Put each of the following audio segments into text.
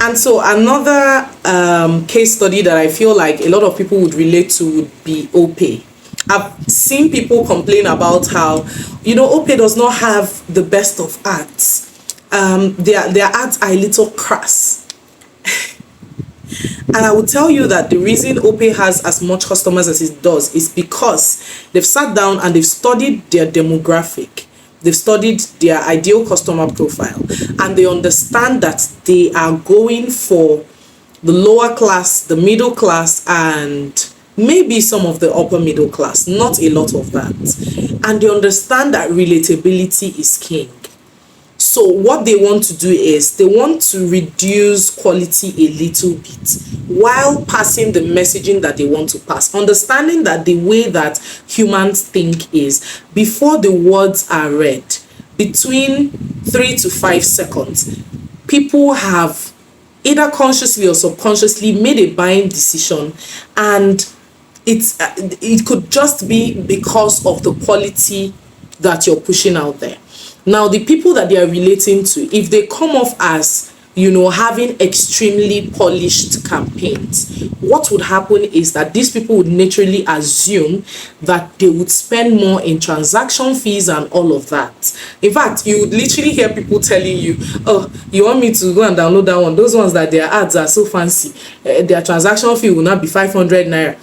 And so another case study that I feel like a lot of people would relate to would be OPay. I've seen people complain about how, OPay does not have the best of ads. Their ads are a little crass. And I will tell you that the reason OPay has as much customers as it does is because they've sat down and they've studied their demographic. They've studied their ideal customer profile, and they understand that they are going for the lower class, the middle class, and maybe some of the upper middle class, not a lot of that. And they understand that relatability is king. So what they want to do is they want to reduce quality a little bit while passing the messaging that they want to pass. Understanding that the way that humans think is before the words are read, between 3 to 5 seconds, people have either consciously or subconsciously made a buying decision, and it could just be because of the quality that you're pushing out there. Now, the people that they are relating to, if they come off as, having extremely polished campaigns, what would happen is that these people would naturally assume that they would spend more in transaction fees and all of that. In fact, you would literally hear people telling you, oh, you want me to go and download that one? Those ones that their ads are so fancy. Their transaction fee will not be 500 naira.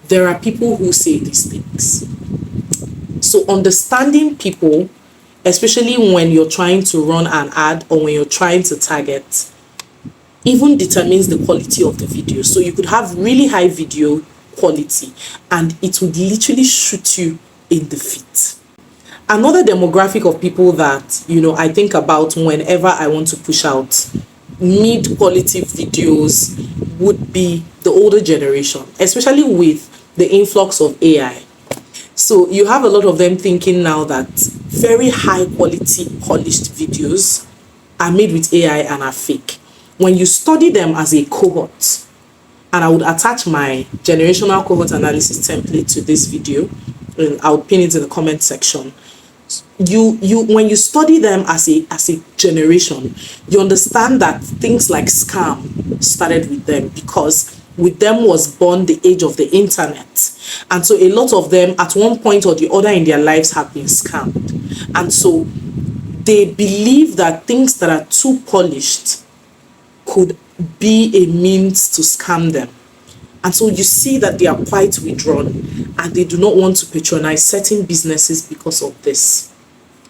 There are people who say these things. So understanding people, especially when you're trying to run an ad or when you're trying to target, even determines the quality of the video. So you could have really high video quality and it would literally shoot you in the feet. Another demographic of people that, I think about whenever I want to push out mid-quality videos would be the older generation, especially with the influx of AI. So you have a lot of them thinking now that very high quality polished videos are made with AI and are fake. When you study them as a cohort, and I would attach my generational cohort analysis template to this video, and I would pin it in the comment section. When you study them as a generation, you understand that things like scam started with them, because with them was born the age of the internet. And so a lot of them at one point or the other in their lives have been scammed. And so they believe that things that are too polished could be a means to scam them. And so you see that they are quite withdrawn and they do not want to patronize certain businesses because of this.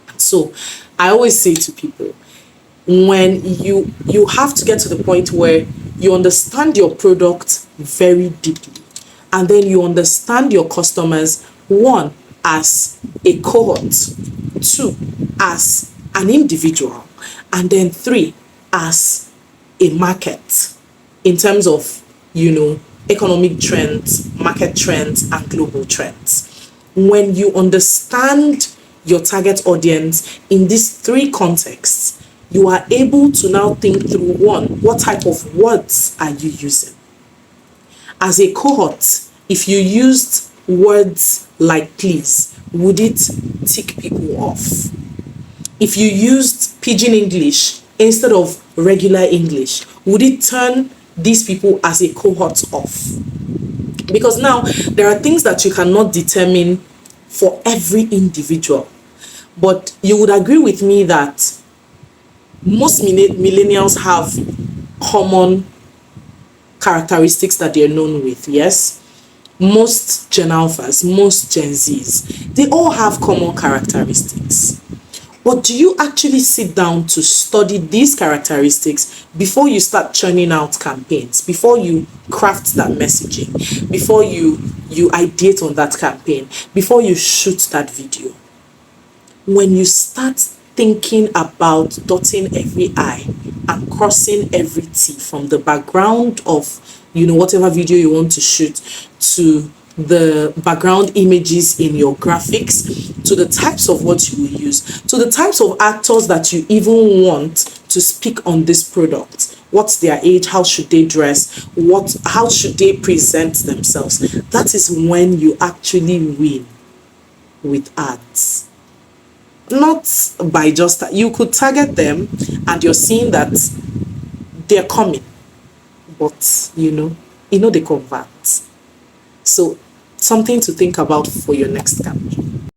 And so I always say to people, when you have to get to the point where you understand your product very deeply, and then you understand your customers, one, as a cohort, two, as an individual, and then three, as a market in terms of, economic trends, market trends, and global trends. When you understand your target audience in these three contexts, you are able to now think through, one, what type of words are you using? As a cohort, if you used words like please, would it tick people off? If you used pidgin English instead of regular English, would it turn these people as a cohort off? Because now there are things that you cannot determine for every individual. But you would agree with me that most millennials have common characteristics that they're known with, yes? Most Gen Alphas, most Gen Zs, they all have common characteristics. But do you actually sit down to study these characteristics before you start churning out campaigns, before you craft that messaging, before you ideate on that campaign, before you shoot that video? When you start thinking about dotting every I and crossing every T, from the background of whatever video you want to shoot, to the background images in your graphics, to the types of what you will use, to the types of actors that you even want to speak on this product. What's their age? How should they dress? How should they present themselves? That is when you actually win with ads. Not by just, you could target them and you're seeing that they're coming. but they convert. So something to think about for your next campaign.